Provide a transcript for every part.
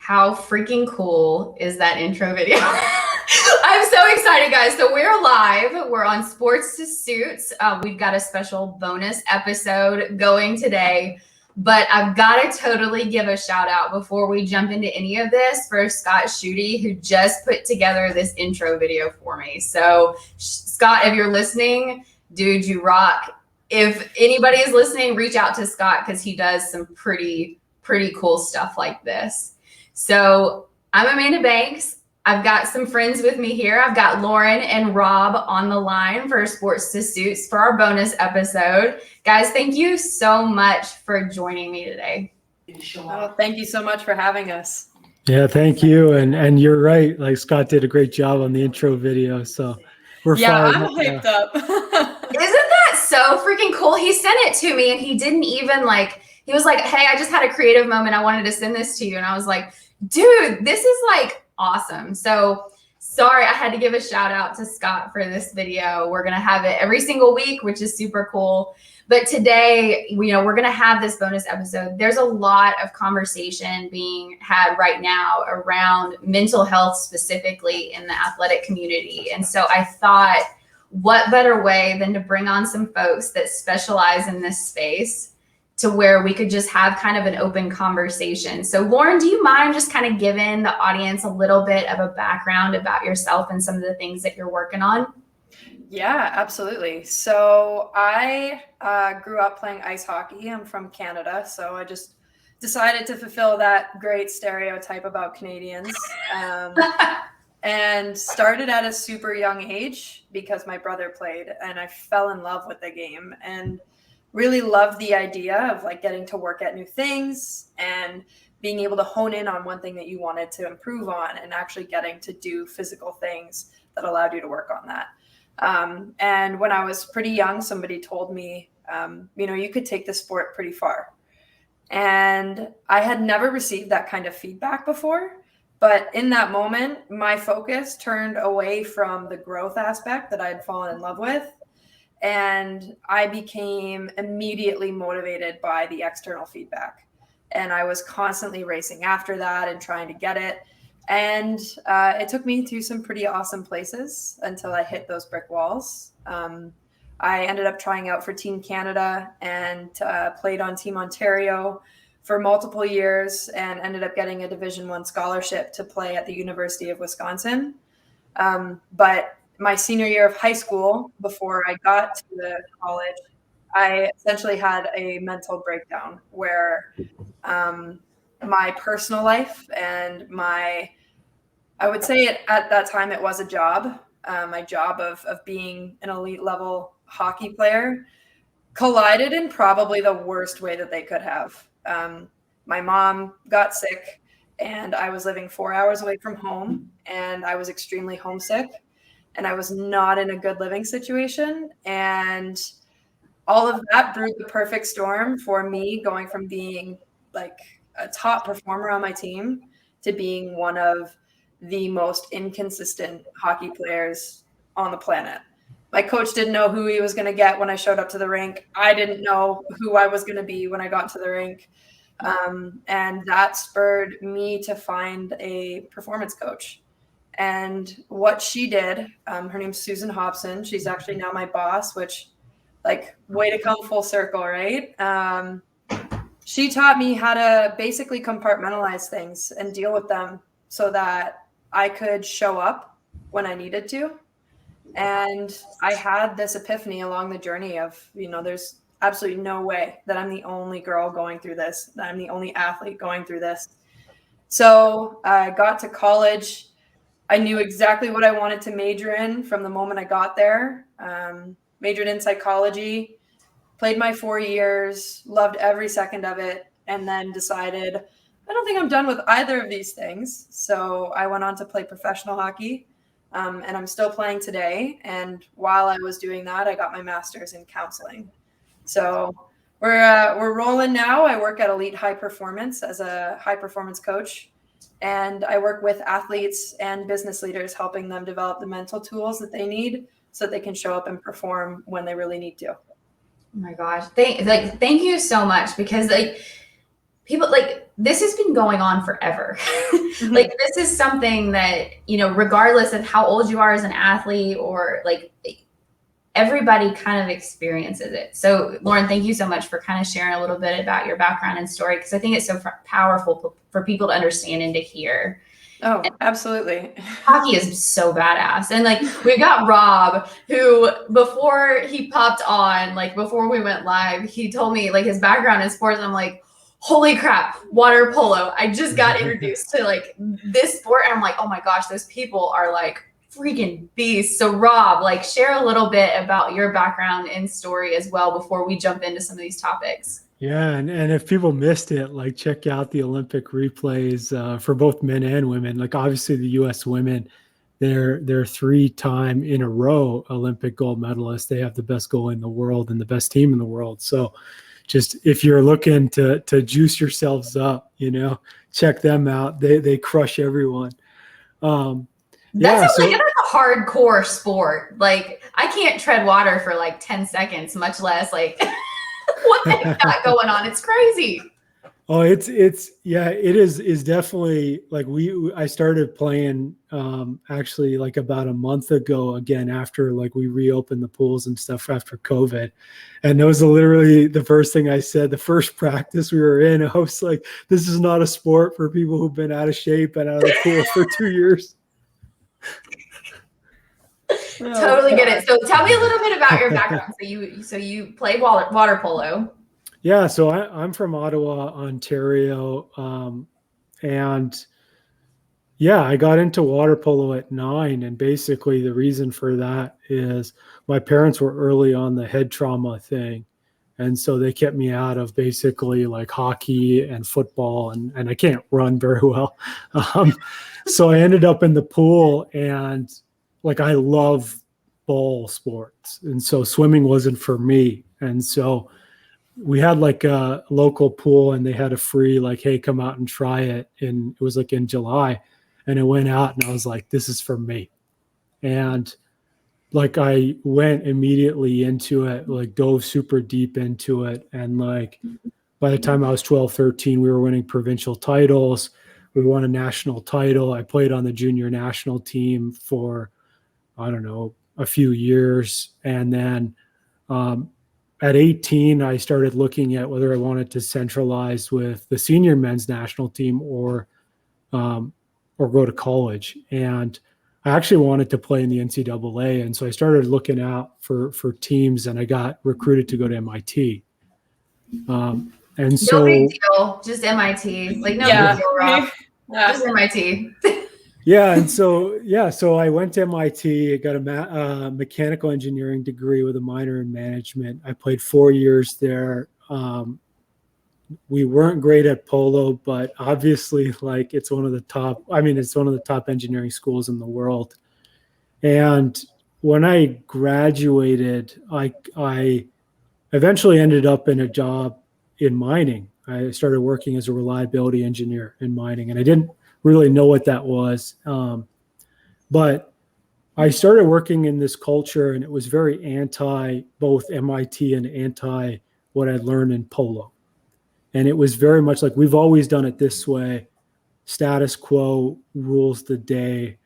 How freaking cool is that intro video? I'm so excited, guys. So we're live. We're on Sports to Suits. We've got a special bonus episode going today. But I've got to totally give a shout out before we jump into any of this for Scott Schutte, who just put together this intro video for me. So Scott, if you're listening, dude, you rock. If anybody is listening, reach out to Scott because he does some pretty cool stuff like this. So I'm Amanda Banks. I've got some friends with me here. I've got Lauren and Rob on the line for Sports to Suits for our bonus episode. Guys, thank you so much for joining me today. Oh, thank you so much for having us. Yeah, thank you. And you're right. Like Scott did a great job on the intro video. So we're I'm hyped up. Isn't that so freaking cool? He sent it to me and he didn't even he was like, hey, I just had a creative moment. I wanted to send this to you. And I was like, dude, this is awesome. So sorry, I had to give a shout out to Scott for this video. We're going to have it every single week, which is super cool. But today, we're going to have this bonus episode. There's a lot of conversation being had right now around mental health, specifically in the athletic community. And so I thought, what better way than to bring on some folks that specialize in this space to where we could just have kind of an open conversation. So Lauren, do you mind just kind of giving the audience a little bit of a background about yourself and some of the things that you're working on? Yeah, absolutely. So I grew up playing ice hockey. I'm from Canada, so I just decided to fulfill that great stereotype about Canadians. And started at a super young age because my brother played, and I fell in love with the game and really loved the idea of getting to work at new things and being able to hone in on one thing that you wanted to improve on and actually getting to do physical things that allowed you to work on that. And when I was pretty young, somebody told me, you could take the sport pretty far. And I had never received that kind of feedback before. But in that moment, my focus turned away from the growth aspect that I had fallen in love with. And I became immediately motivated by the external feedback. And I was constantly racing after that and trying to get it. And it took me to some pretty awesome places until I hit those brick walls. I ended up trying out for Team Canada and played on Team Ontario for multiple years and ended up getting a Division I scholarship to play at the University of Wisconsin. But my senior year of high school, before I got to the college, I essentially had a mental breakdown where my personal life and I would say at that time it was a job, my job of being an elite level hockey player collided in probably the worst way that they could have. My mom got sick and I was living 4 hours away from home and I was extremely homesick. And I was not in a good living situation. And all of that brewed the perfect storm for me going from being a top performer on my team to being one of the most inconsistent hockey players on the planet. My coach didn't know who he was going to get when I showed up to the rink. I didn't know who I was going to be when I got to the rink. And that spurred me to find a performance coach. And what she did, her name's Susan Hobson. She's actually now my boss, which way to come full circle, right? She taught me how to basically compartmentalize things and deal with them so that I could show up when I needed to. And I had this epiphany along the journey of, there's absolutely no way that I'm the only girl going through this, that I'm the only athlete going through this. So I got to college. I knew exactly what I wanted to major in from the moment I got there. Majored in psychology, played my 4 years, loved every second of it, and then decided, I don't think I'm done with either of these things. So I went on to play professional hockey, and I'm still playing today. And while I was doing that, I got my master's in counseling. So we're rolling now. I work at Elite High Performance as a high performance coach. And I work with athletes and business leaders, helping them develop the mental tools that they need so that they can show up and perform when they really need to. Oh my gosh. Thank you so much, because people like this has been going on forever. Like this is something that, you know, regardless of how old you are as an athlete or like everybody kind of experiences it. So Lauren, thank you so much for kind of sharing a little bit about your background and story, because I think it's so powerful for people to understand and to hear. Oh, absolutely. Hockey is so badass. And like we got Rob, who before he popped on, like before we went live, he told me like his background in sports. I'm like, holy crap, water polo. I just got introduced to like this sport. And I'm like, oh my gosh, those people are like freaking beasts. So Rob, like share a little bit about your background and story as well before we jump into some of these topics. Yeah, and if people missed it, like check out the Olympic replays for both men and women. Like obviously the U.S. women, they're 3-time in a row Olympic gold medalists. They have the best goalie in the world and the best team in the world. So just if you're looking to juice yourselves up, you know, check them out. They crush everyone. That's a hardcore sport. Like I can't tread water for like 10 seconds, much less like what they got going on. It's crazy. Oh, it is definitely like I started playing actually like about a month ago again after like we reopened the pools and stuff after COVID. And that was literally the first thing I said, the first practice we were in. I was like, this is not a sport for people who've been out of shape and out of the pool for 2 years. Totally get it. So tell me a little bit about your background. So you played water polo. Yeah, so I'm from Ottawa, Ontario, and yeah, I got into water polo at 9, and basically the reason for that is my parents were early on the head trauma thing, and so they kept me out of basically like hockey and football, and I can't run very well, so I ended up in the pool, and like I love ball sports, and so swimming wasn't for me, and so we had like a local pool and they had a free like, hey, come out and try it. And it was like in July, and I went out and I was like, this is for me. And like I went immediately into it, like dove super deep into it. And like by the time I was 12, 13, we were winning provincial titles. We won a national title. I played on the junior national team for, I don't know, a few years. And then at 18, I started looking at whether I wanted to centralize with the senior men's national team or go to college. And I actually wanted to play in the NCAA. And so I started looking out for teams, and I got recruited to go to MIT. And so, no big deal, just MIT. Like no big deal, Rob. Just MIT. So I went to MIT. I got a mechanical engineering degree with a minor in management. I played 4 years there. We weren't great at polo, but obviously, like it's one of the top engineering schools in the world. And when I graduated, I eventually ended up in a job in mining. I started working as a reliability engineer in mining, and I didn't really know what that was. But I started working in this culture, and it was very anti both MIT and anti what I'd learned in polo. And it was very much like, we've always done it this way. Status quo rules the day.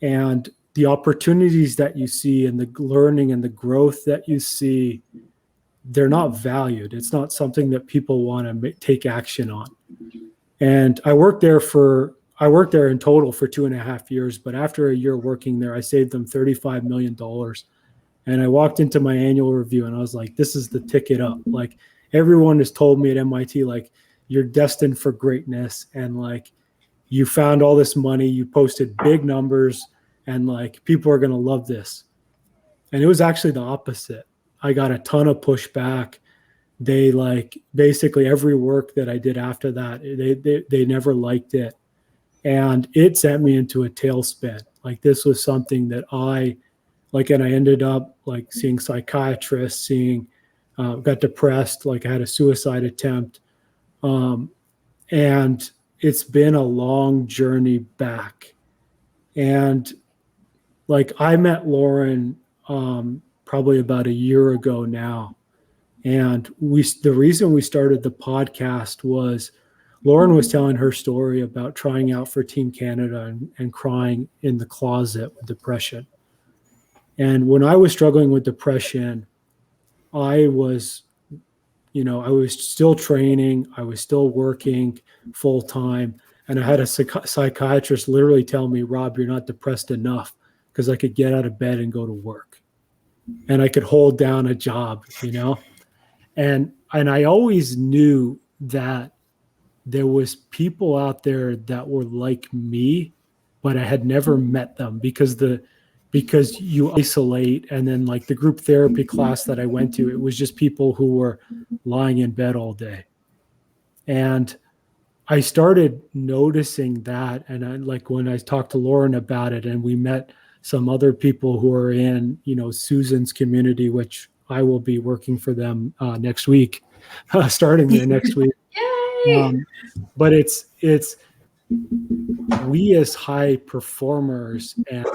And the opportunities that you see and the learning and the growth that you see, they're not valued. It's not something that people want to take action on. And I worked there in total for 2.5 years, but after a year working there, I saved them $35 million. And I walked into my annual review and I was like, this is the ticket up. Like everyone has told me at MIT, like you're destined for greatness. And like, you found all this money, you posted big numbers, and like people are going to love this. And it was actually the opposite. I got a ton of pushback. They like basically every work that I did after that, they never liked it. And it sent me into a tailspin. Like this was something that and I ended up like seeing psychiatrists, got depressed, like I had a suicide attempt. And it's been a long journey back. And like I met Lauren probably about a year ago now. And the reason we started the podcast was Lauren was telling her story about trying out for Team Canada and crying in the closet with depression. And when I was struggling with depression, I was still training, I was still working full time. And I had a psychiatrist literally tell me, Rob, you're not depressed enough, because I could get out of bed and go to work and I could hold down a job, and I always knew that there was people out there that were like me, but I had never met them because you isolate. And then like the group therapy class that I went to, it was just people who were lying in bed all day. And I started noticing that. And like when I talked to Lauren about it, and we met some other people who are in, Susan's community, which I will be working for them next week, starting there next week. Yay! But it's we as high performers, and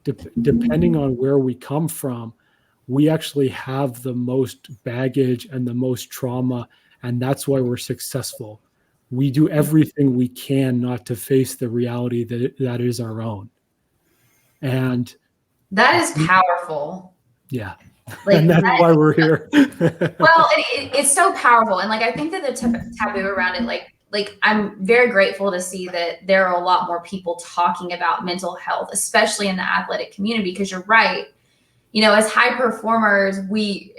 depending on where we come from, we actually have the most baggage and the most trauma, and that's why we're successful. We do everything we can not to face the reality that is our own. And that is powerful. Yeah. And that's why we're here. Well, it's so powerful. And like, I think that the taboo around it, like I'm very grateful to see that there are a lot more people talking about mental health, especially in the athletic community, because you're right. As high performers, we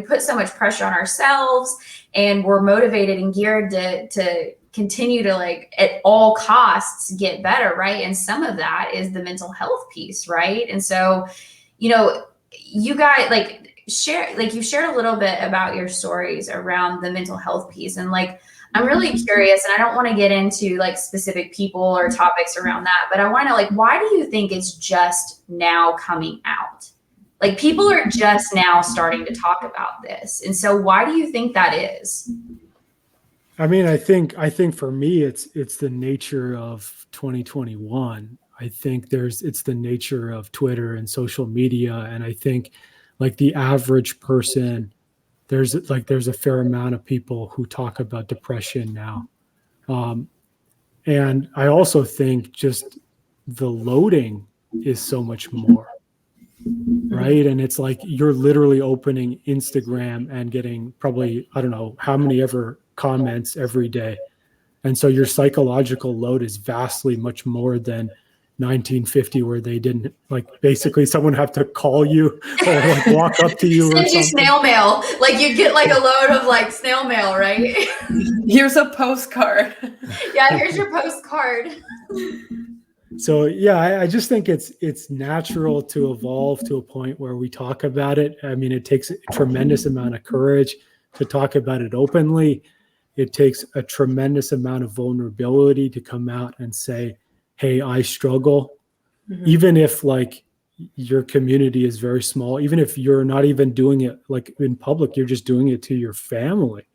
put so much pressure on ourselves, and we're motivated and geared to continue to, like, at all costs get better. Right. And some of that is the mental health piece. Right. And so, you guys you've shared a little bit about your stories around the mental health piece. And like, I'm really curious, and I don't want to get into like specific people or topics around that, but I want to know, like, why do you think it's just now coming out? Like, people are just now starting to talk about this. And so why do you think that is? I mean, I think for me, it's the nature of 2021. I think it's the nature of Twitter and social media. And I think like the average person, there's a fair amount of people who talk about depression now. And I also think just the loading is so much more, right? And it's like you're literally opening Instagram and getting probably, I don't know how many ever comments every day. And so your psychological load is vastly much more than 1950, where they didn't, like, basically someone have to call you or like walk up to you. Send you snail mail. Like, you get like a load of like snail mail, right? Here's a postcard. Yeah, here's your postcard. So yeah, I just think it's natural to evolve to a point where we talk about it. I mean, it takes a tremendous amount of courage to talk about it openly. It takes a tremendous amount of vulnerability to come out and say, hey, I struggle. Mm-hmm. Even if like your community is very small, even if you're not even doing it like in public, you're just doing it to your family.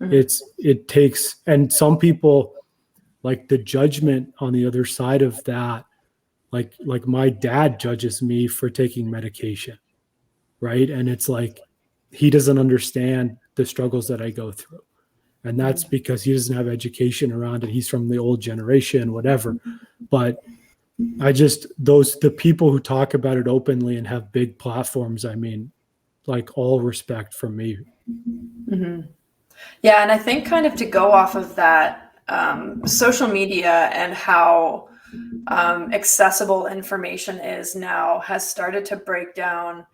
Mm-hmm. It takes, and some people, like the judgment on the other side of that, like my dad judges me for taking medication, right? And it's like, he doesn't understand the struggles that I go through. And that's because he doesn't have education around it. He's from the old generation, whatever. But the people who talk about it openly and have big platforms, I mean, like, all respect from me. Mm-hmm. Yeah. And I think kind of to go off of that, social media and how accessible information is now has started to break down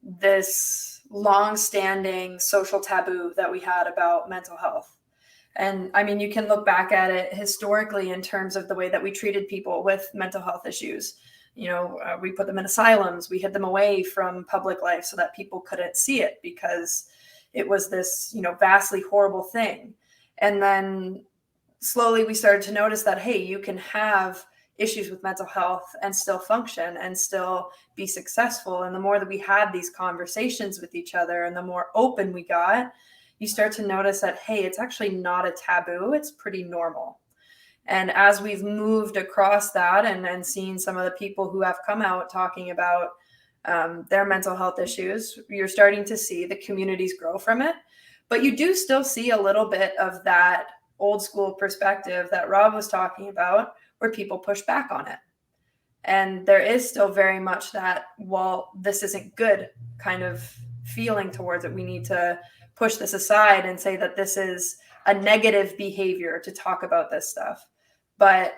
this long-standing social taboo that we had about mental health. And I mean, you can look back at it historically in terms of the way that we treated people with mental health issues. We put them in asylums, we hid them away from public life so that people couldn't see it because it was this, vastly horrible thing. And then slowly we started to notice that, hey, you can have issues with mental health and still function and still be successful. And the more that we had these conversations with each other and the more open we got, you start to notice that, hey, it's actually not a taboo. It's pretty normal. And as we've moved across that and seen some of the people who have come out talking about their mental health issues, you're starting to see the communities grow from it. But you do still see a little bit of that old school perspective that Rob was talking about, where people push back on it. And there is still very much that, well, this isn't good kind of feeling towards it. We need to push this aside and say that this is a negative behavior to talk about this stuff. But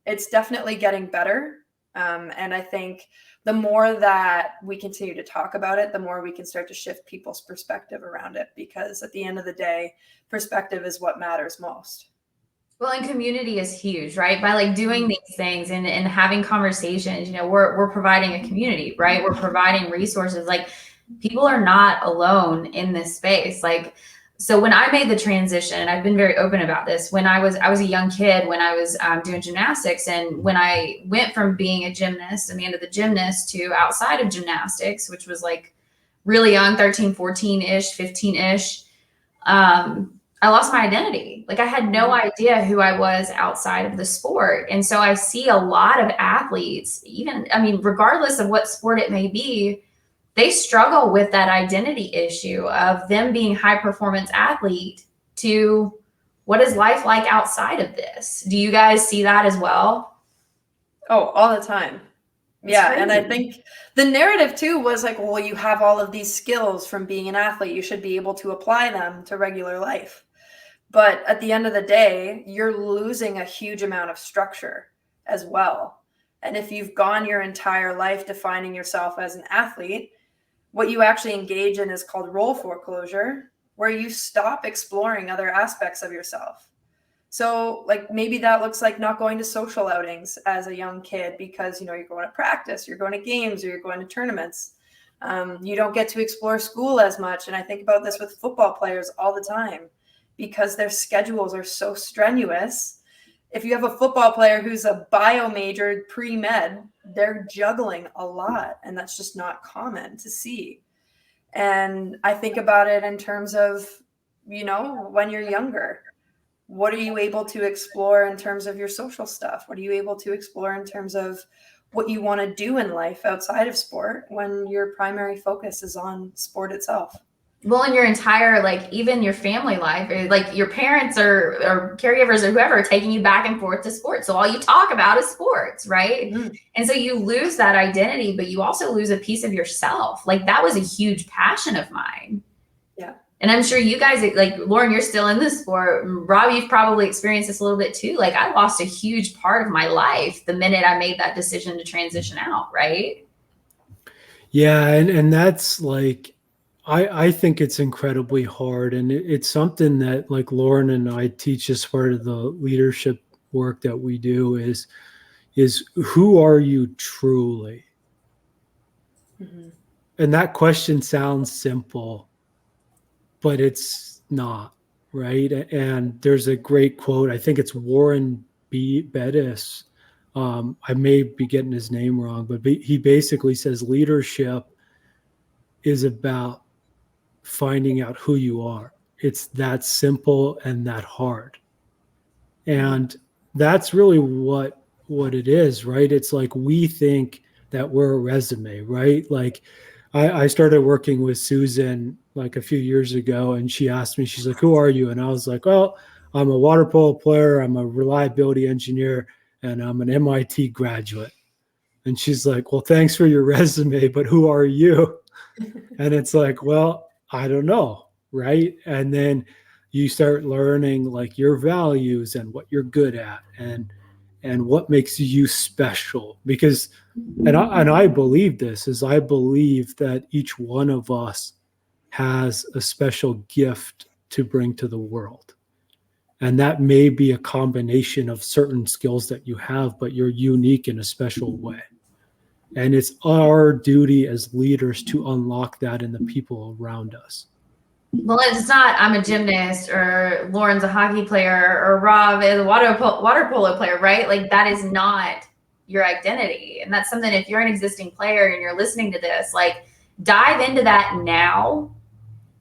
it's definitely getting better. And I think the more that we continue to talk about it, the more we can start to shift people's perspective around it. Because at the end of the day, perspective is what matters most. Well, and community is huge, right? By like doing these things and having conversations, you know, we're providing a community, right? We're providing resources. Like, people are not alone in this space. Like, so when I made the transition, and I've been very open about this, when I was a young kid, when I was doing gymnastics, and when I went from being a gymnast, Amanda the gymnast, to outside of gymnastics, which was like really young, 13, 14-ish, 15-ish, I lost my identity. Like, I had no idea who I was outside of the sport. And so I see a lot of athletes, even, I mean, regardless of what sport it may be, they struggle with that identity issue of them being high performance athlete to what is life like outside of this. Do you guys see that as well? Oh, all the time. Yeah. And I think the narrative too was like, well, you have all of these skills from being an athlete. You should be able to apply them to regular life. But at the end of the day, you're losing a huge amount of structure as well. And if you've gone your entire life defining yourself as an athlete, what you actually engage in is called role foreclosure, where you stop exploring other aspects of yourself. So like, maybe that looks like not going to social outings as a young kid because, you know, you're going to practice, you're going to games, or you're going to tournaments. You don't get to explore school as much. And I think about this with football players all the time because their schedules are so strenuous. If you have a football player who's a bio major pre-med, they're juggling a lot, and that's just not common to see. And I think about it in terms of, you know, when you're younger, what are you able to explore in terms of your social stuff? What are you able to explore in terms of what you want to do in life outside of sport when your primary focus is on sport itself? Well, in your entire, like, even your family life, or like your parents or caregivers or whoever are taking you back and forth to sports. So all you talk about is sports, right? Mm-hmm. And so you lose that identity, but you also lose a piece of yourself. Like, that was a huge passion of mine. Yeah. And I'm sure you guys, like, Lauren, you're still in this sport. Rob, you've probably experienced this a little bit too. Like, I lost a huge part of my life the minute I made that decision to transition out, right? Yeah, and that's like, I think it's incredibly hard, and it's something that, like, Lauren and I teach as part of the leadership work that we do is who are you truly? Mm-hmm. And that question sounds simple, but it's not, right? And there's a great quote. I think it's Warren Bettis. I may be getting his name wrong, but he basically says leadership is about finding out who you are. It's that simple and that hard. And that's really what it is, right? It's like, we think that we're a resume, right? Like, I started working with Susan like a few years ago, and she asked me, she's like, who are you? And I was like, well, I'm a water polo player, I'm a reliability engineer, and I'm an MIT graduate. And she's like, well, thanks for your resume, but who are you? And it's like, well, I don't know, right? And then you start learning like your values and what you're good at and what makes you special. Because, and I believe this, is I believe that each one of us has a special gift to bring to the world. And that may be a combination of certain skills that you have, but you're unique in a special way. And it's our duty as leaders to unlock that in the people around us. Well, it's not, I'm a gymnast, or Lauren's a hockey player, or Rob is a water polo player, right? Like, that is not your identity. And that's something, if you're an existing player and you're listening to this, like, dive into that now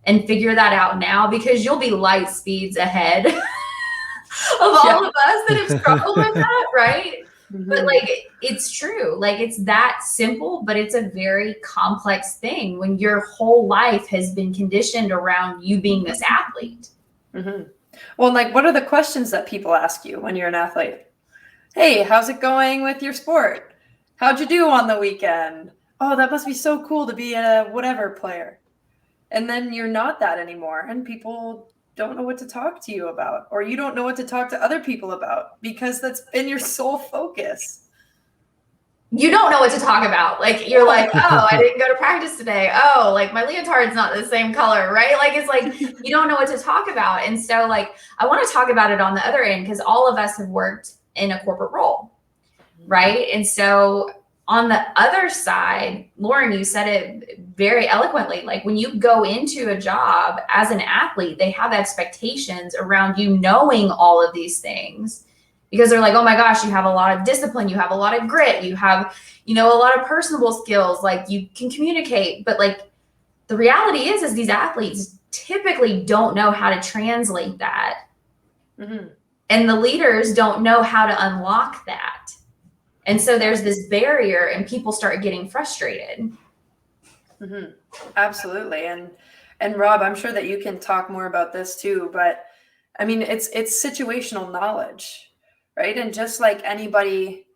and figure that out now, because you'll be light speeds ahead of all of us that have struggled with that, right? But like, it's true. Like, it's that simple, but it's a very complex thing when your whole life has been conditioned around you being this athlete. Mm-hmm. Well, like, what are the questions that people ask you when you're an athlete? Hey, how's it going with your sport? How'd you do on the weekend? Oh, that must be so cool to be a whatever player. And then you're not that anymore. And people don't know what to talk to you about, or you don't know what to talk to other people about because that's been your sole focus. You don't know what to talk about. Like, you're like, oh, I didn't go to practice today. Oh, like my leotard's not the same color, right? Like, it's like, you don't know what to talk about. And so like, I want to talk about it on the other end, because all of us have worked in a corporate role, right? And so on the other side, Lauren, you said it very eloquently. Like, when you go into a job as an athlete, they have expectations around you knowing all of these things, because they're like, oh my gosh, you have a lot of discipline, you have a lot of grit, you have, a lot of personable skills, like you can communicate. But like, the reality is these athletes typically don't know how to translate that. Mm-hmm. And the leaders don't know how to unlock that. And so there's this barrier and people start getting frustrated. Mm-hmm. Absolutely. And Rob, I'm sure that you can talk more about this too, but I mean, it's situational knowledge, right? And just like anybody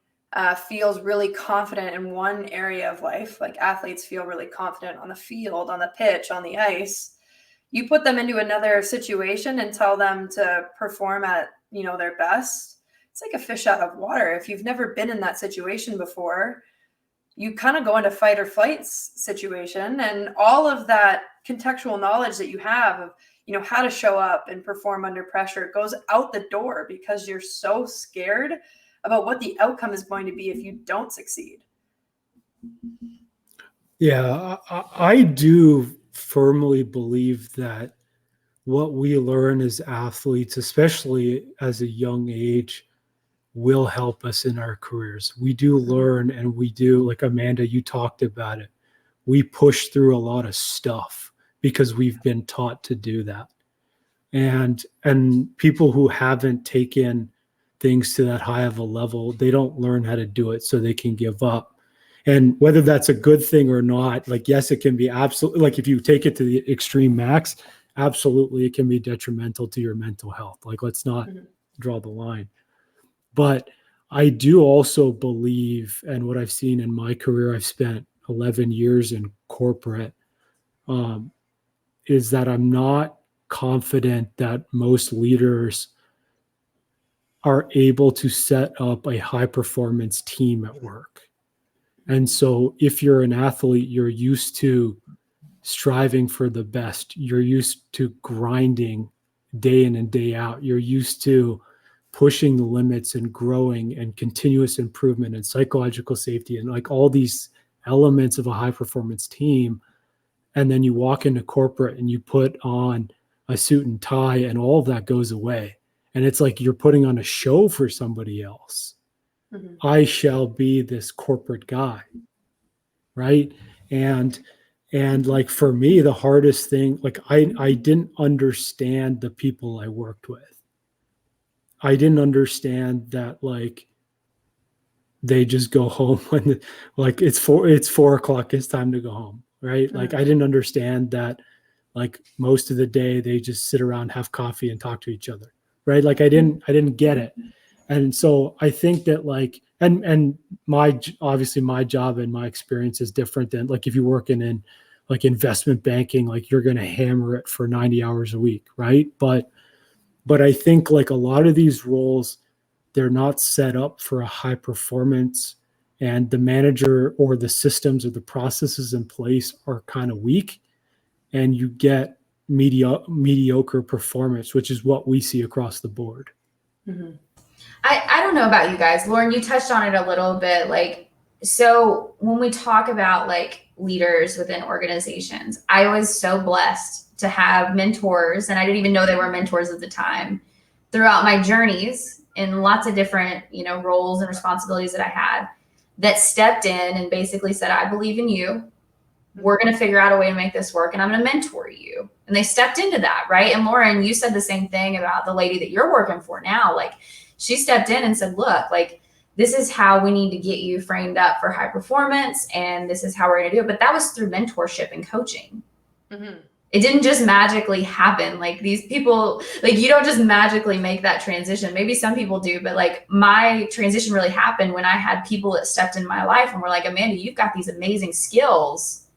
feels really confident in one area of life, like athletes feel really confident on the field, on the pitch, on the ice, you put them into another situation and tell them to perform at, their best. It's like a fish out of water. If you've never been in that situation before, you kind of go into fight or flight situation, and all of that contextual knowledge that you have of, how to show up and perform under pressure goes out the door because you're so scared about what the outcome is going to be if you don't succeed. Yeah, I do firmly believe that what we learn as athletes, especially as a young age, will help us in our careers. We do learn, and we do, like Amanda, you talked about it. We push through a lot of stuff because we've been taught to do that. And people who haven't taken things to that high of a level, they don't learn how to do it, so they can give up. And whether that's a good thing or not, like, yes, it can be absolutely, like, if you take it to the extreme max, absolutely, it can be detrimental to your mental health. Like, let's not draw the line. But I do also believe, and what I've seen in my career, I've spent 11 years in corporate, is that I'm not confident that most leaders are able to set up a high performance team at work. And so if you're an athlete, you're used to striving for the best. You're used to grinding day in and day out. You're used to pushing the limits and growing and continuous improvement and psychological safety and like all these elements of a high performance team. And then you walk into corporate and you put on a suit and tie and all of that goes away. And it's like you're putting on a show for somebody else. Mm-hmm. I shall be this corporate guy, right? And like, for me, the hardest thing, like, I didn't understand the people I worked with. I didn't understand that, like, they just go home when like it's 4 o'clock, it's time to go home, right? Mm-hmm. Like, I didn't understand that, like, most of the day they just sit around, have coffee and talk to each other, right? Like, I didn't get it. And so I think that, like, and obviously my job and my experience is different than, like, if you work in like investment banking, like, you're going to hammer it for 90 hours a week, right? But I think, like, a lot of these roles, they're not set up for a high performance, and the manager or the systems or the processes in place are kind of weak, and you get mediocre performance, which is what we see across the board. Mm-hmm. I don't know about you guys. Lauren, you touched on it a little bit. Like, so when we talk about, like, leaders within organizations, I was so blessed to have mentors, and I didn't even know they were mentors at the time, throughout my journeys in lots of different, roles and responsibilities that I had, that stepped in and basically said, I believe in you. We're going to figure out a way to make this work, and I'm going to mentor you. And they stepped into that, right? And Lauren, you said the same thing about the lady that you're working for now. Like, she stepped in and said, look, like, this is how we need to get you framed up for high performance, and this is how we're going to do it. But that was through mentorship and coaching. Mm-hmm. It didn't just magically happen. Like these people, like you don't just magically make that transition. Maybe some people do, but like my transition really happened when I had people that stepped in my life and were like, Amanda, you've got these amazing skills,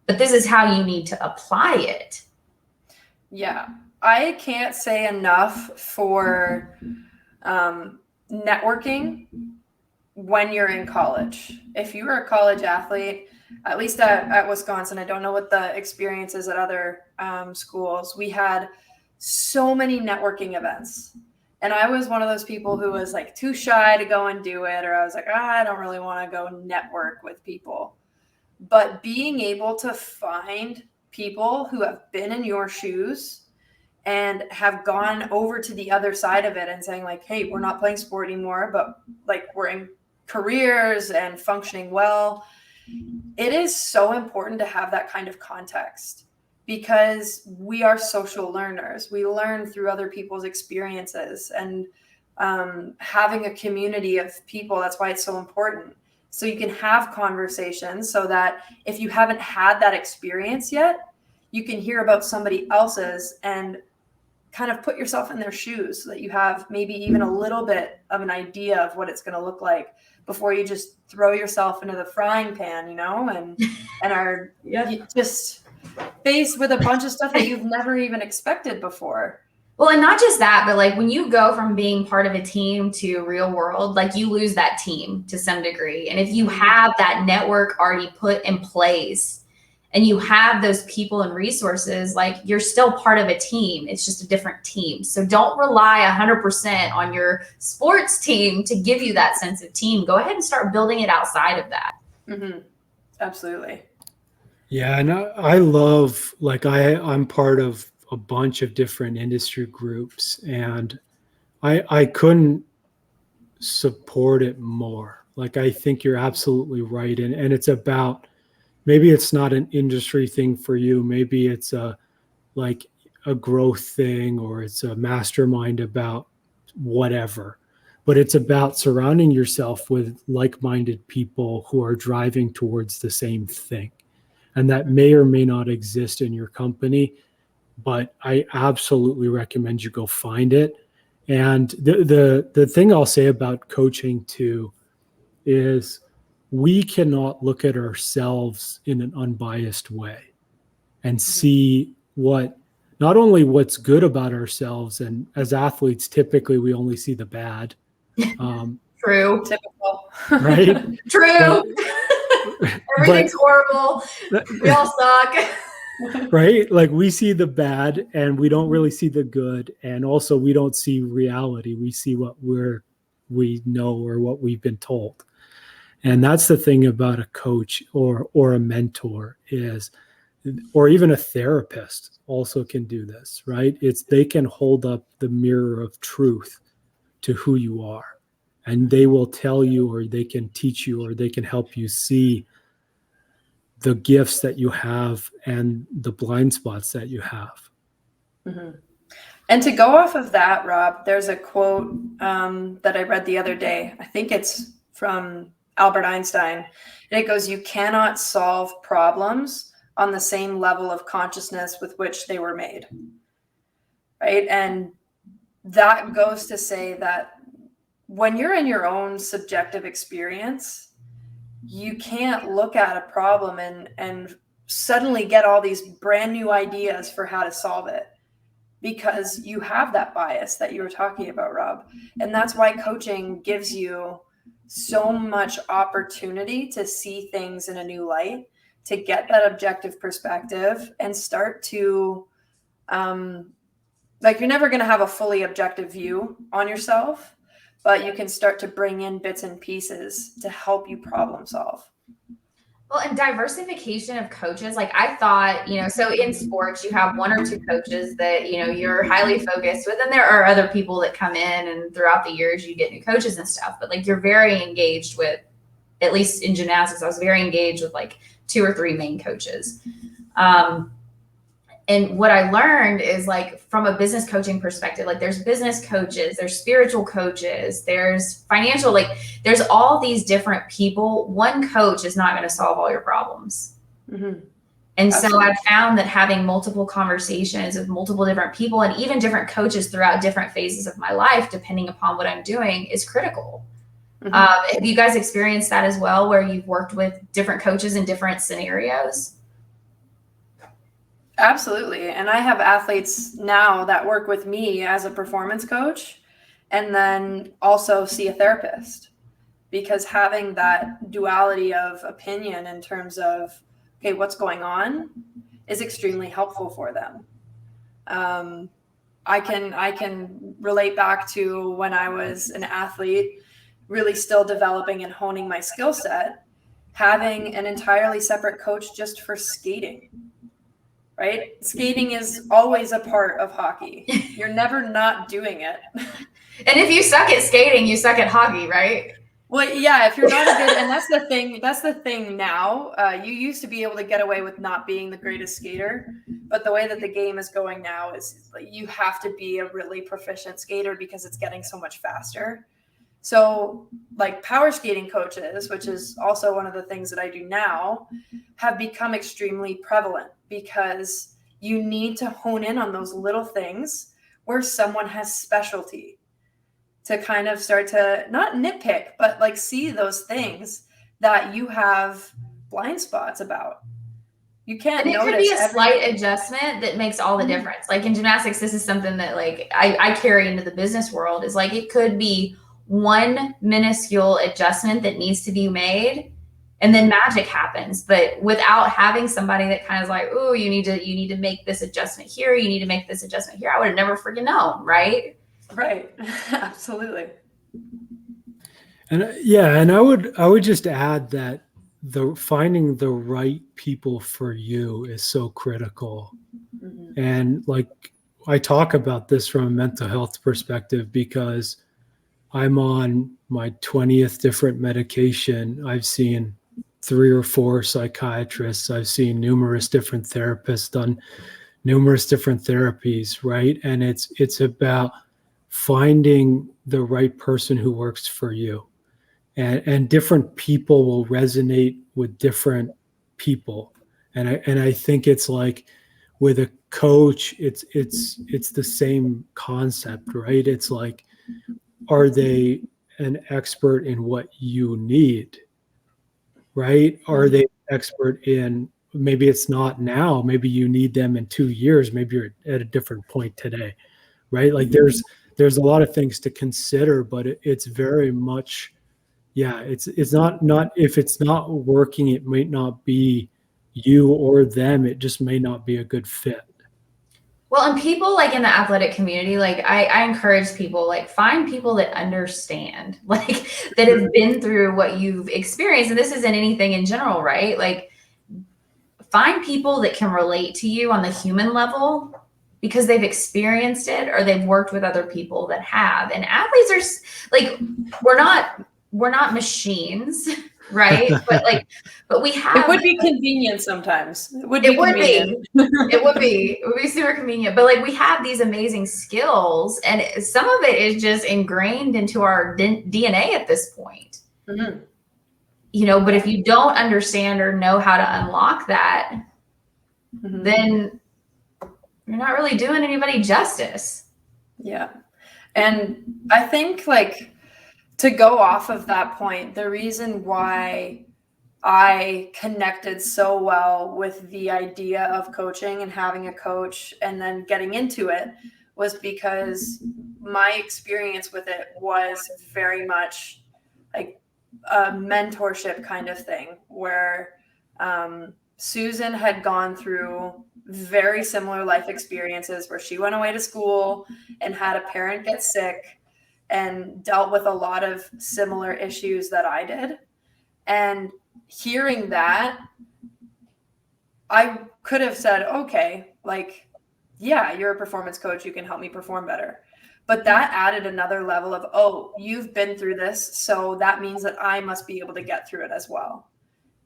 but this is how you need to apply it. Yeah. I can't say enough for networking when you're in college. If you were a college athlete, at least at Wisconsin, I don't know what the experience is at other schools. We had so many networking events. And I was one of those people who was like too shy to go and do it. Or I was like, I don't really want to go network with people. But being able to find people who have been in your shoes and have gone over to the other side of it and saying like, hey, we're not playing sport anymore, but like we're in careers and functioning well. It is so important to have that kind of context because we are social learners. We learn through other people's experiences, and having a community of people, that's why it's so important. So you can have conversations so that if you haven't had that experience yet, you can hear about somebody else's and kind of put yourself in their shoes so that you have maybe even a little bit of an idea of what it's going to look like before you just throw yourself into the frying pan, you know, and are just faced with a bunch of stuff that you've never even expected before. Well, and not just that, but like when you go from being part of a team to real world, like you lose that team to some degree. And if you have that network already put in place and you have those people and resources, like you're still part of a team. It's just a different team. So don't rely 100% on your sports team to give you that sense of team. Go ahead and start building it outside of that. Mm-hmm. Absolutely. Yeah. And I love, like I'm part of a bunch of different industry groups, and I couldn't support it more. Like, I think you're absolutely right. And it's about, maybe it's not an industry thing for you. Maybe it's like a growth thing, or it's a mastermind about whatever. But it's about surrounding yourself with like-minded people who are driving towards the same thing. And that may or may not exist in your company, but I absolutely recommend you go find it. And the thing I'll say about coaching too is, we cannot look at ourselves in an unbiased way and see not only what's good about ourselves, and as athletes, typically we only see the bad. True. Typical. Right? True. Everything's horrible. We all suck. Right? Like, we see the bad and we don't really see the good. And also we don't see reality. We see what we know or what we've been told. And that's the thing about a coach or a mentor is, or even a therapist also can do this, right? They can hold up the mirror of truth to who you are, and they will tell you, or they can teach you, or they can help you see the gifts that you have and the blind spots that you have. Mm-hmm. And to go off of that, Rob, there's a quote that I read the other day. I think it's from Albert Einstein. And it goes, you cannot solve problems on the same level of consciousness with which they were made. Right? And that goes to say that when you're in your own subjective experience, you can't look at a problem and suddenly get all these brand new ideas for how to solve it, because you have that bias that you were talking about, Rob. And that's why coaching gives you so much opportunity to see things in a new light, to get that objective perspective and start to, like, you're never going to have a fully objective view on yourself, but you can start to bring in bits and pieces to help you problem solve. Well, and diversification of coaches, like I thought, so in sports, you have one or two coaches that, you're highly focused with, and there are other people that come in, and throughout the years you get new coaches and stuff, but like you're very engaged with, at least in gymnastics, I was very engaged with like 2 or 3 main coaches. And what I learned is like from a business coaching perspective, like there's business coaches, there's spiritual coaches, there's financial, like there's all these different people. One coach is not going to solve all your problems. Mm-hmm. And Absolutely. so I found that having multiple conversations with multiple different people and even different coaches throughout different phases of my life, depending upon what I'm doing, is critical. Mm-hmm. Have you guys experienced that as well, where you've worked with different coaches in different scenarios? Absolutely. And I have athletes now that work with me as a performance coach and then also see a therapist, because having that duality of opinion in terms of, okay, what's going on is extremely helpful for them. I can relate back to when I was an athlete, really still developing and honing my skill set, having an entirely separate coach just for skating. Right? Skating is always a part of hockey. You're never not doing it. And if you suck at skating, you suck at hockey, right? Well, yeah, if you're not a good, and that's the thing now. You used to be able to get away with not being the greatest skater, but the way that the game is going now is like you have to be a really proficient skater because it's getting so much faster. So like power skating coaches, which is also one of the things that I do now, have become extremely prevalent because you need to hone in on those little things where someone has specialty to kind of start to not nitpick, but like see those things that you have blind spots about. You can't And it notice could be a everything. slight adjustment that makes all the difference. Like in gymnastics, this is something that like I carry into the business world, is like it could be one minuscule adjustment that needs to be made, and then magic happens. But without having somebody that kind of is like, oh, you need to make this adjustment here, you need to make this adjustment here, I would have never freaking known, right? Right. Absolutely. And and I would just add that the finding the right people for you is so critical. Mm-hmm. And like I talk about this from a mental health perspective because I'm on my 20th different medication. I've seen 3 or 4 psychiatrists. I've seen numerous different therapists, done numerous different therapies, right? And it's about finding the right person who works for you. And different people will resonate with different people. And I think it's like with a coach, it's the same concept, right? It's like, are they an expert in what you need, right? Are they an expert in, maybe it's not now, maybe you need them in 2 years, maybe you're at a different point today, right? Like there's a lot of things to consider, but it's very much, it's not if it's not working, it might not be you or them, it just may not be a good fit. Well, and people like in the athletic community, like I encourage people, like find people that understand, like that have been through what you've experienced. And this isn't anything in general, right? Like find people that can relate to you on the human level because they've experienced it or they've worked with other people that have. And athletes are like, we're not machines, right? But we have. It would be convenient sometimes. It would be super convenient. But like we have these amazing skills, and some of it is just ingrained into our DNA at this point. Mm-hmm. You know, but if you don't understand or know how to unlock that, Mm-hmm. then you're not really doing anybody justice. Yeah. And I think like to go off of that point, the reason why I connected so well with the idea of coaching and having a coach and then getting into it was because my experience with it was very much like a mentorship kind of thing where Susan had gone through very similar life experiences where she went away to school and had a parent get sick and dealt with a lot of similar issues that I did. And hearing that, I could have said, okay, like, yeah, you're a performance coach. You can help me perform better. But that added another level of, oh, you've been through this. So that means that I must be able to get through it as well.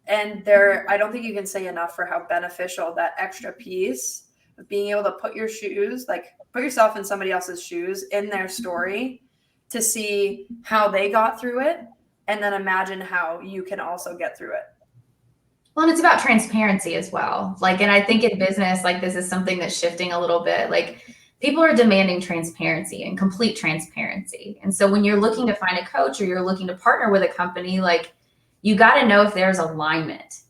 And I don't think you can say enough for how beneficial that extra piece of being able to put yourself in somebody else's shoes, in their story, to see how they got through it, and then imagine how you can also get through it. Well, and it's about transparency as well. Like, and I think in business, like, this is something that's shifting a little bit. Like, people are demanding transparency and complete transparency. And so when you're looking to find a coach or you're looking to partner with a company, like, you got to know if there's alignment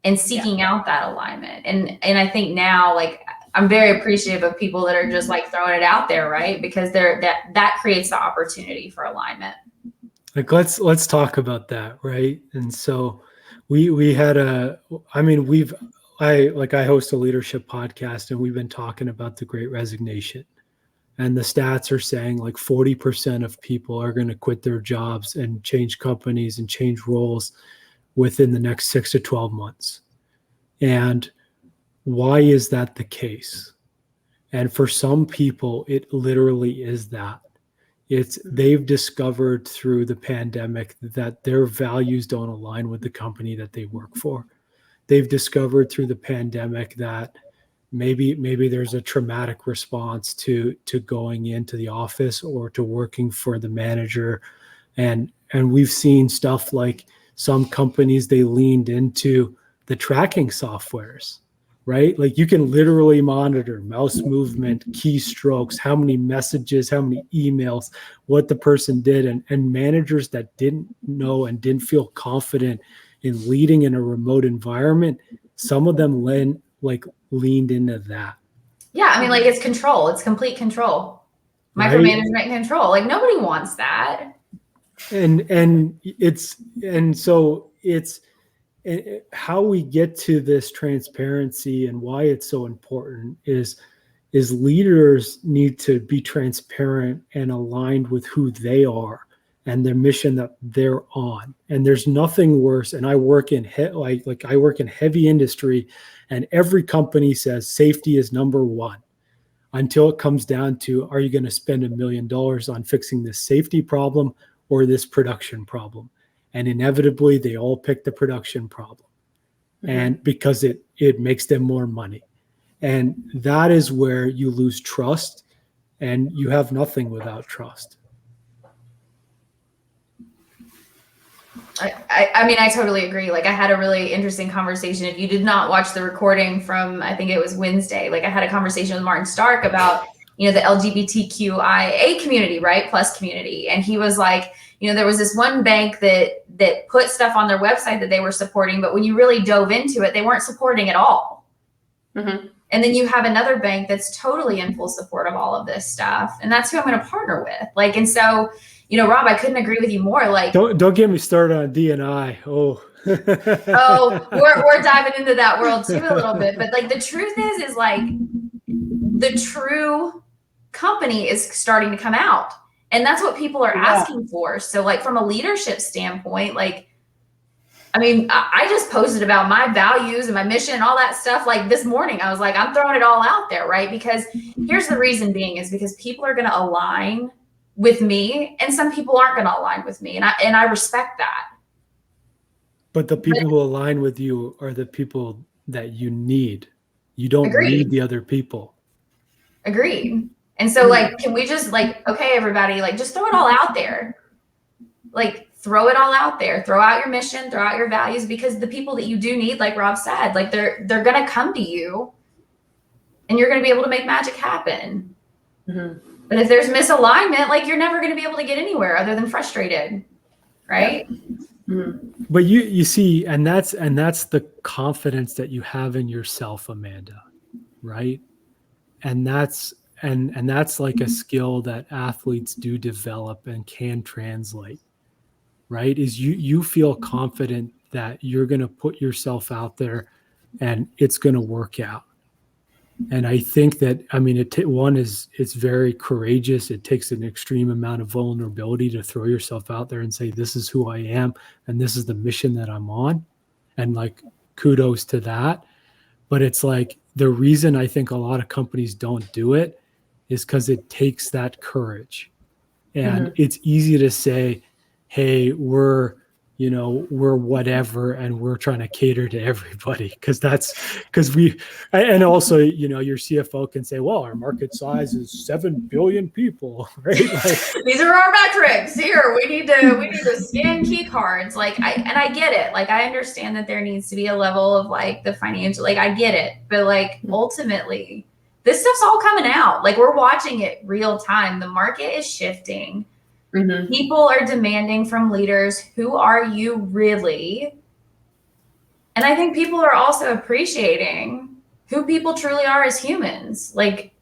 and seeking out that alignment. And I think now, like, I'm very appreciative of people that are just like throwing it out there, right? Because that creates the opportunity for alignment. Like, let's talk about that, right? And so we had I host a leadership podcast, and we've been talking about the Great Resignation. And the stats are saying like 40% of people are going to quit their jobs and change companies and change roles within the next 6 to 12 months. And why is that the case? And for some people, it literally is that. They've discovered through the pandemic that their values don't align with the company that they work for. They've discovered through the pandemic that maybe there's a traumatic response to going into the office or to working for the manager. And we've seen stuff like some companies, they leaned into the tracking softwares, right? Like, you can literally monitor mouse movement, keystrokes, how many messages, how many emails, what the person did. And managers that didn't know and didn't feel confident in leading in a remote environment, some of them leaned into that. Yeah, I mean, like, it's control. It's complete control. Micromanagement and control. Like, nobody wants that. So it's how we get to this transparency and why it's so important is leaders need to be transparent and aligned with who they are and the mission that they're on. And there's nothing worse. And I work in I work in heavy industry, and every company says safety is number one, until it comes down to, are you going to spend $1 million on fixing this safety problem or this production problem? And inevitably, they all pick the production problem, and because it makes them more money. And that is where you lose trust, and you have nothing without trust. I mean, I totally agree. Like, I had a really interesting conversation. If you did not watch the recording from, I think it was Wednesday, like, I had a conversation with Martin Stark about, the LGBTQIA community, right? Plus community. And he was like, there was this one bank that put stuff on their website that they were supporting, but when you really dove into it, they weren't supporting at all. Mm-hmm. And then you have another bank that's totally in full support of all of this stuff. And that's who I'm going to partner with. Like, and so, Rob, I couldn't agree with you more. Like, don't get me started on D&I. Oh, we're diving into that world too a little bit. But like, the truth is like, the true company is starting to come out. And that's what people are asking for. So like, from a leadership standpoint, like, I mean, I just posted about my values and my mission and all that stuff. Like, this morning, I was like, I'm throwing it all out there, right? Because here's the reason being is because people are going to align with me, and some people aren't going to align with me. And I respect that. But the people who align with you are the people that you need. You don't need the other people. Agreed. And so like, can we just like, okay, everybody, like, just throw it all out there. Like, throw it all out there. Throw out your mission, throw out your values, because the people that you do need, like Rob said, like, they're going to come to you, and you're going to be able to make magic happen. Mm-hmm. But if there's misalignment, like, you're never going to be able to get anywhere other than frustrated. Right. Yeah. Mm-hmm. But you see, and that's the confidence that you have in yourself, Amanda. Right. And that's like a skill that athletes do develop and can translate, right? Is you feel confident that you're going to put yourself out there and it's going to work out. And I think that, I mean, it's very courageous. It takes an extreme amount of vulnerability to throw yourself out there and say, this is who I am, and this is the mission that I'm on. And like, kudos to that. But it's like, the reason I think a lot of companies don't do it is because it takes that courage. And it's easy to say, hey, we're we're whatever and we're trying to cater to everybody because we, and also, your CFO can say, well, our market size is 7 billion people, right? Like, these are our metrics here. We need to scan key cards. Like, I get it. Like, I understand that there needs to be a level of like the financial, like, I get it. But like, ultimately, this stuff's all coming out. Like, we're watching it real time. The market is shifting. Mm-hmm. People are demanding from leaders, who are you really? And I think people are also appreciating who people truly are as humans. Like,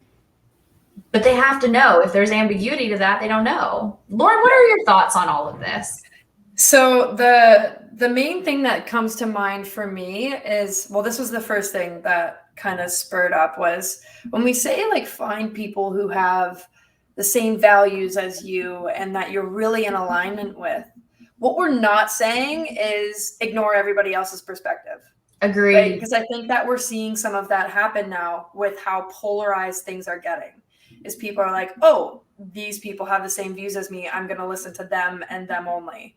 but they have to know. If there's ambiguity to that, they don't know. Lauren, what are your thoughts on all of this? So the main thing that comes to mind for me is, well, this was the first thing that kind of spurred up, was when we say like find people who have the same values as you and that you're really in alignment with. What we're not saying is ignore everybody else's perspective. Agreed. Right? Because I think that we're seeing some of that happen now with how polarized things are getting. Is people are like, oh, these people have the same views as me, I'm going to listen to them and them only.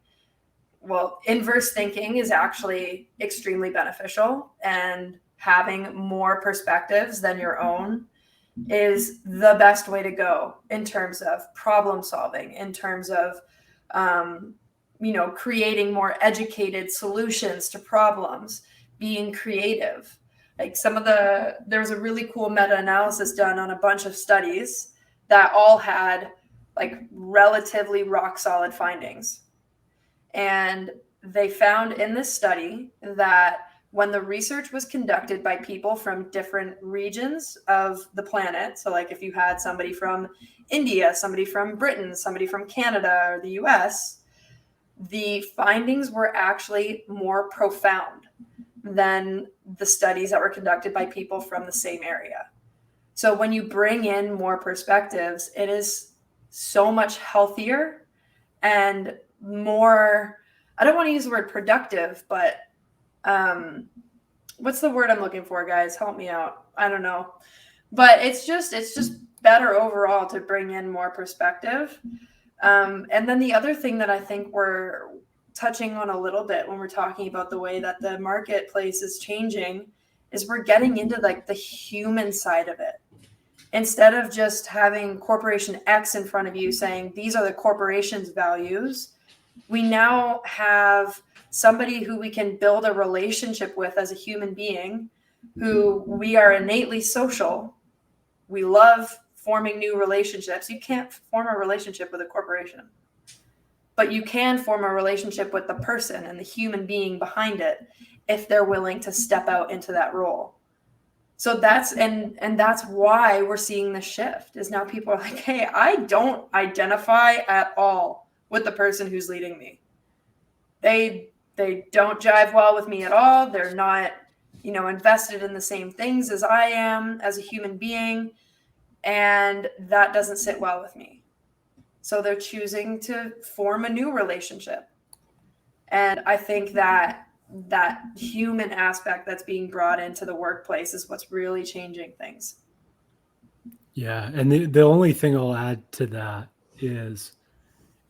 Well, inverse thinking is actually extremely beneficial, and having more perspectives than your own is the best way to go in terms of problem solving, in terms of, creating more educated solutions to problems, being creative. Like there was a really cool meta-analysis done on a bunch of studies that all had like relatively rock solid findings. And they found in this study that when the research was conducted by people from different regions of the planet, so like if you had somebody from India, somebody from Britain, somebody from Canada or the US, the findings were actually more profound than the studies that were conducted by people from the same area. So when you bring in more perspectives, it is so much healthier and more, I don't want to use the word productive, but what's the word I'm looking for, guys? Help me out. I don't know. But it's just better overall to bring in more perspective. And then the other thing that I think we're touching on a little bit when we're talking about the way that the marketplace is changing is we're getting into like the human side of it. Instead of just having corporation X in front of you saying, these are the corporation's values, we now have somebody who we can build a relationship with as a human being, who we are innately social. We love forming new relationships. You can't form a relationship with a corporation, but you can form a relationship with the person and the human being behind it if they're willing to step out into that role. So that's why we're seeing the shift, is now people are like, hey, I don't identify at all with the person who's leading me. They don't jive well with me at all. They're not, invested in the same things as I am as a human being. And that doesn't sit well with me. So they're choosing to form a new relationship. And I think that human aspect that's being brought into the workplace is what's really changing things. Yeah. And the only thing I'll add to that is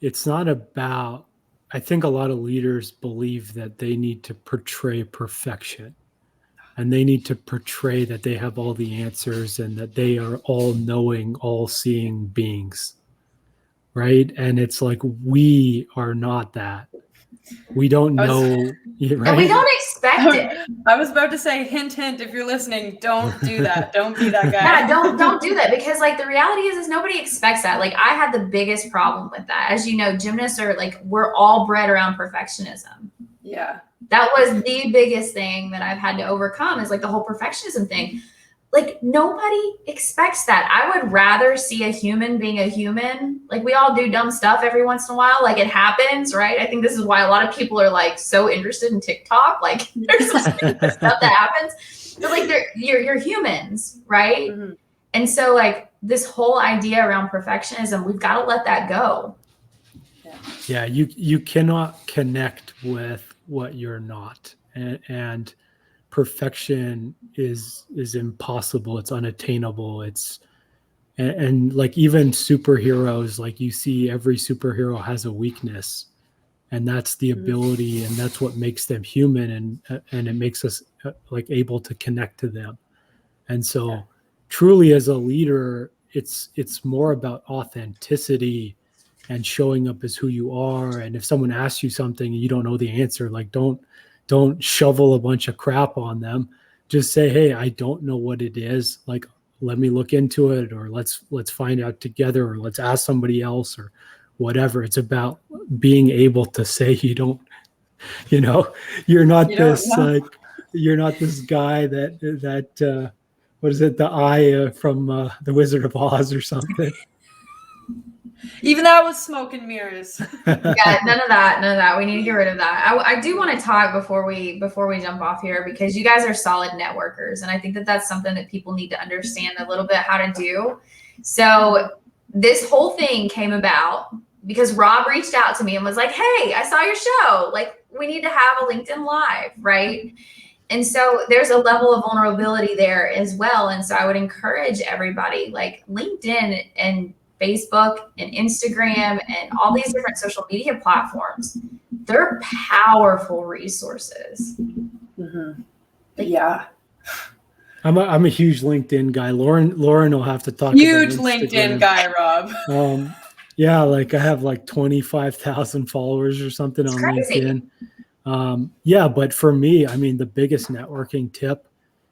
it's not about, I think a lot of leaders believe that they need to portray perfection, and they need to portray that they have all the answers and that they are all knowing, all seeing beings. Right. And it's like, we are not that. We don't know. Right? And we don't expect it. I was about to say, hint, hint, if you're listening, don't do that. Don't be that guy. Yeah, don't do that, because like the reality is nobody expects that. Like I had the biggest problem with that. As you know, gymnasts are like, we're all bred around perfectionism. Yeah. That was the biggest thing that I've had to overcome, is like the whole perfectionism thing. Like nobody expects that. I would rather see a human being a human. Like we all do dumb stuff every once in a while. Like it happens, right? I think this is why a lot of people are like so interested in TikTok. Like there's some stupid stuff that happens. But like you're humans, right? Mm-hmm. And so like this whole idea around perfectionism, we've got to let that go. Yeah, you cannot connect with what you're not. And perfection is impossible. It's unattainable. And like even superheroes, like you see every superhero has a weakness, And that's the ability, and that's what makes them human, and it makes us like able to connect to them. And so truly as a leader, it's more about authenticity and showing up as who you are. And if someone asks you something and you don't know the answer, like don't shovel a bunch of crap on them. Just say, hey, I don't know what it is. Like, let me look into it, or let's find out together, or let's ask somebody else, or whatever. It's about being able to say you don't, you're not you're not this guy that what is it, the eye from the Wizard of Oz or something. Even that was smoke and mirrors. Yeah, none of that. We need to get rid of that. I do want to talk before we jump off here, because you guys are solid networkers, and I think that that's something that people need to understand a little bit how to do. So this whole thing came about because Rob reached out to me and was like, hey, I saw your show. Like, we need to have a LinkedIn Live, right? And so there's a level of vulnerability there as well. And so I would encourage everybody, like LinkedIn and Facebook and Instagram and all these different social media platforms, they're powerful resources. Mm-hmm. Yeah. I'm a huge LinkedIn guy. Lauren will have to talk. Huge LinkedIn guy, Rob. Yeah, like I have like 25,000 followers or something on LinkedIn. Yeah, but for me, I mean, the biggest networking tip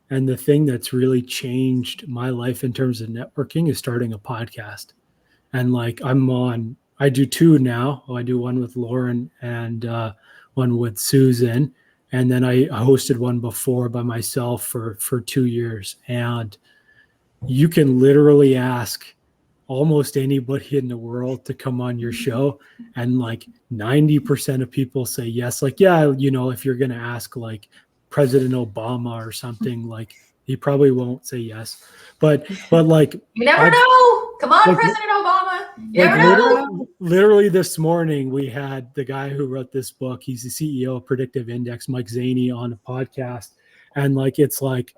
and the thing that's really changed my life in terms of networking is starting a podcast. And like I do two now. I do one with Lauren and one with Susan. And then I hosted one before by myself for 2 years. And you can literally ask almost anybody in the world to come on your show. And like 90% of people say yes. Like, yeah, if you're going to ask like President Obama or something, like he probably won't say yes. But like, you never know. Come on, like, President Obama. You never know. Literally this morning, we had the guy who wrote this book. He's the CEO of Predictive Index, Mike Zaney, on a podcast. And like, it's like,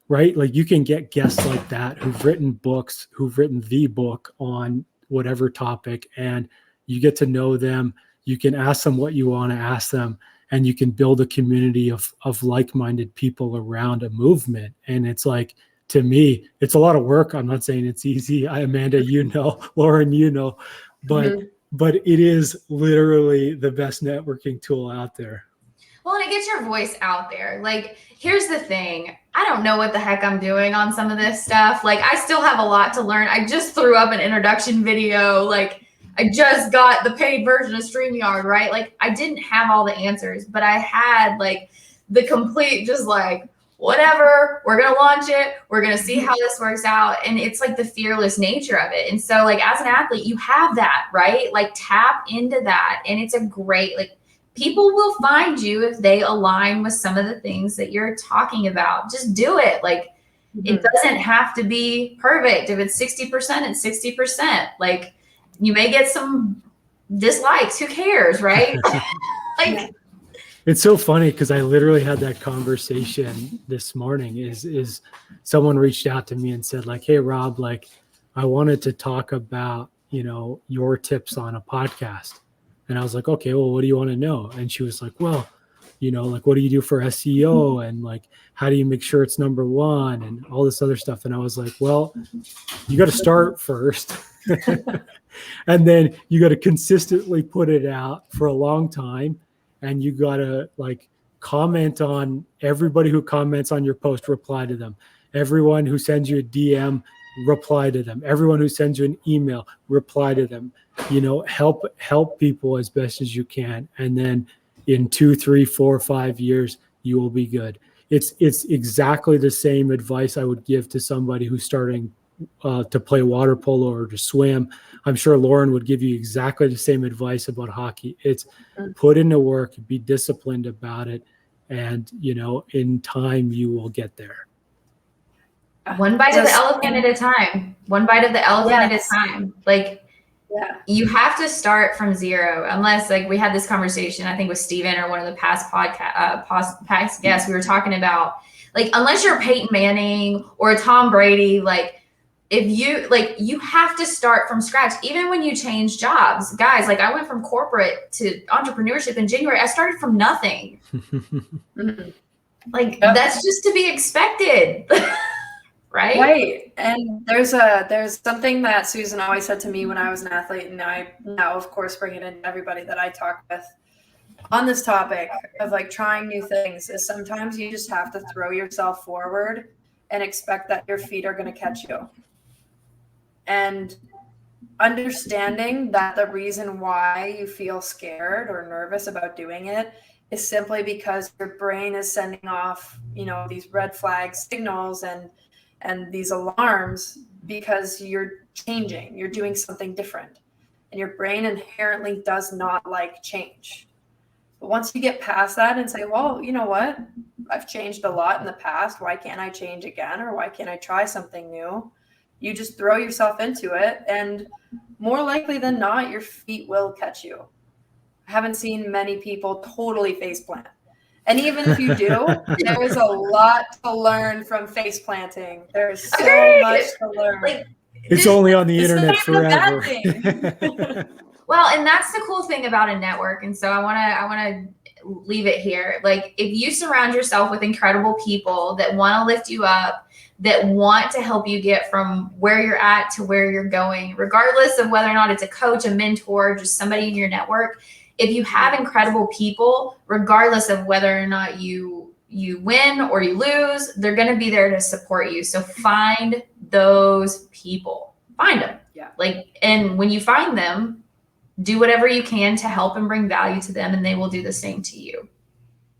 right? Like you can get guests like that who've written books, who've written the book on whatever topic, and you get to know them. You can ask them what you want to ask them, and you can build a community of like-minded people around a movement. And it's like, to me, it's a lot of work. I'm not saying it's easy. Amanda, Lauren, but it is literally the best networking tool out there. Well, and it gets your voice out there. Like, here's the thing. I don't know what the heck I'm doing on some of this stuff. Like, I still have a lot to learn. I just threw up an introduction video. Like, I just got the paid version of StreamYard, right? Like, I didn't have all the answers, but I had like the complete, just like, whatever, we're going to launch it. We're going to see how this works out. And it's like the fearless nature of it. And so like, as an athlete, you have that, right? Like tap into that. And it's a great, like, people will find you if they align with some of the things that you're talking about. Just do it. Like, it doesn't have to be perfect. If it's 60%, it's 60%. Like, you may get some dislikes. Who cares, right? Like, it's so funny because I literally had that conversation this morning. Is someone reached out to me and said like, hey, Rob, like I wanted to talk about, your tips on a podcast. And I was like, okay, well, what do you want to know? And she was like, well, like, what do you do for SEO? And like, how do you make sure it's number one and all this other stuff? And I was like, well, you got to start first. And then you got to consistently put it out for a long time. And you got to like comment on everybody who comments on your post, reply to them. Everyone who sends you a DM, reply to them. Everyone who sends you an email, reply to them. Help people as best as you can. And then in 2, 3, 4, 5 years, you will be good. It's exactly the same advice I would give to somebody who's starting to play water polo or to swim. I'm sure Lauren would give you exactly the same advice about hockey. It's put into work, be disciplined about it, and in time you will get there. One bite of the elephant at a time. One bite of the elephant at a time. Like, you have to start from zero. Unless, like, we had this conversation, I think with Steven or one of the past past guests, we were talking about, like, unless you're Peyton Manning or Tom Brady, like, if you like, you have to start from scratch. Even when you change jobs, guys, like I went from corporate to entrepreneurship in January. I started from nothing. Like that's just to be expected. Right? Right. And there's something that Susan always said to me when I was an athlete, and I now of course bring it into everybody that I talk with on this topic of like trying new things, is sometimes you just have to throw yourself forward and expect that your feet are going to catch you. And understanding that the reason why you feel scared or nervous about doing it is simply because your brain is sending off, these red flag signals and these alarms, because you're changing, you're doing something different, and your brain inherently does not like change. But once you get past that and say, well, you know what, I've changed a lot in the past, why can't I change again? Or why can't I try something new? You just throw yourself into it, and more likely than not, your feet will catch you. I haven't seen many people totally faceplant. And even if you do, there is a lot to learn from face planting. There's so much to learn. Like, it's only on the internet forever. Well, and that's the cool thing about a network. And so I want to leave it here. Like, if you surround yourself with incredible people that want to lift you up, that want to help you get from where you're at to where you're going, regardless of whether or not it's a coach, a mentor, just somebody in your network. If you have incredible people, regardless of whether or not you win or you lose, they're going to be there to support you. So find those people. Find them. Yeah. And when you find them, do whatever you can to help and bring value to them, and they will do the same to you.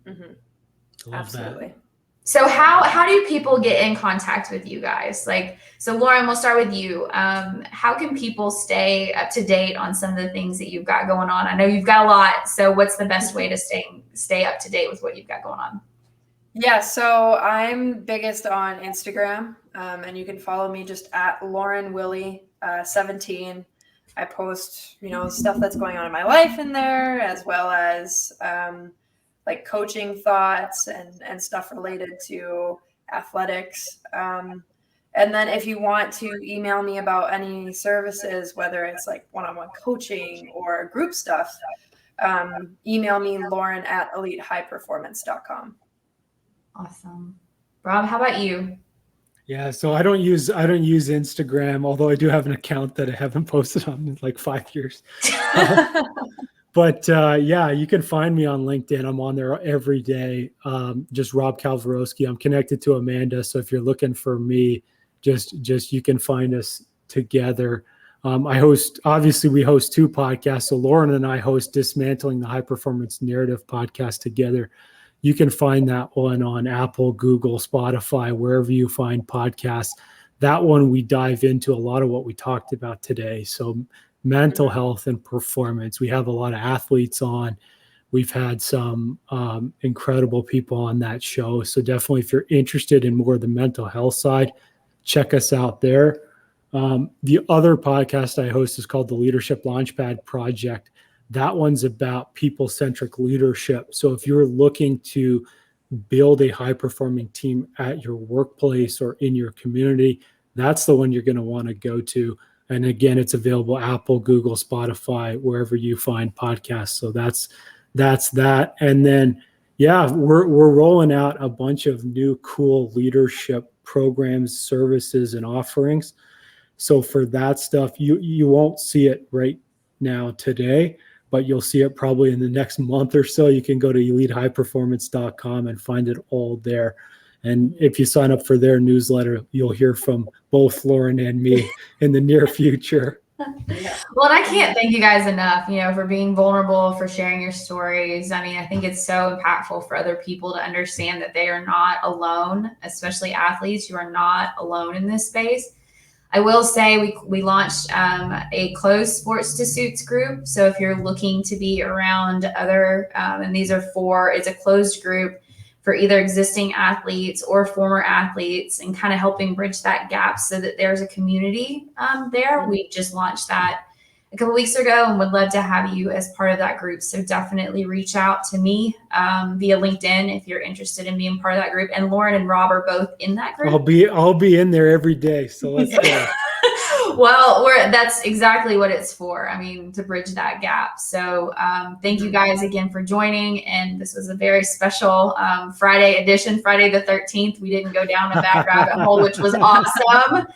Mm-hmm. Absolutely. That. So how do people get in contact with you guys? So Lauren, we'll start with you. How can people stay up to date on some of the things that you've got going on? I know you've got a lot. So what's the best way to stay up to date with what you've got going on? Yeah, so I'm biggest on Instagram, and you can follow me just at Lauren Willie 17. I post, stuff that's going on in my life in there, as well as like coaching thoughts and stuff related to athletics. And then if you want to email me about any services, whether it's like one-on-one coaching or group stuff, email me Lauren at elitehighperformance.com. Awesome. Rob, how about you? Yeah, so I don't use Instagram, although I do have an account that I haven't posted on in like 5 years. But yeah, you can find me on LinkedIn. I'm on there every day. Just Rob Kalwarowsky. I'm connected to Amanda, so if you're looking for me, just you can find us together. We host 2 podcasts. So Lauren and I host Dismantling the High Performance Narrative podcast together. You can find that one on Apple, Google, Spotify, wherever you find podcasts. That one, we dive into a lot of what we talked about today. So mental health and performance. We have a lot of athletes on. We've had some incredible people on that show. So definitely, if you're interested in more of the mental health side, check us out there. The other podcast I host is called the Leadership Launchpad Project. That one's about people-centric leadership. So if you're looking to build a high-performing team at your workplace or in your community, that's the one you're going to want to go to. And again, it's available Apple, Google, Spotify, wherever you find podcasts. So that's that. And then, yeah, we're rolling out a bunch of new cool leadership programs, services, and offerings. So for that stuff, you won't see it right now today, but you'll see it probably in the next month or so. You can go to elitehighperformance.com and find it all there. And if you sign up for their newsletter, you'll hear from both Lauren and me in the near future. Well, and I can't thank you guys enough, for being vulnerable, for sharing your stories. I mean, I think it's so impactful for other people to understand that they are not alone, especially athletes. You are not alone in this space. I will say we launched a closed sports to suits group. So if you're looking to be around other, and these are it's a closed group for either existing athletes or former athletes, and kind of helping bridge that gap so that there's a community there. We just launched that a couple weeks ago and would love to have you as part of that group. So definitely reach out to me via LinkedIn if you're interested in being part of that group. And Lauren and Rob are both in that group. I'll be in there every day. So let's go. Well, that's exactly what it's for. I mean, to bridge that gap. So thank you guys again for joining. And this was a very special Friday edition, Friday the 13th. We didn't go down a bad rabbit hole, which was awesome.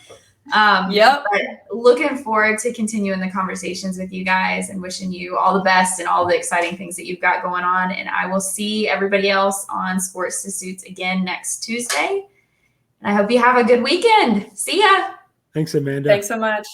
Yep. But looking forward to continuing the conversations with you guys and wishing you all the best and all the exciting things that you've got going on. And I will see everybody else on Sports to Suits again next Tuesday. And I hope you have a good weekend. See ya. Thanks, Amanda. Thanks so much.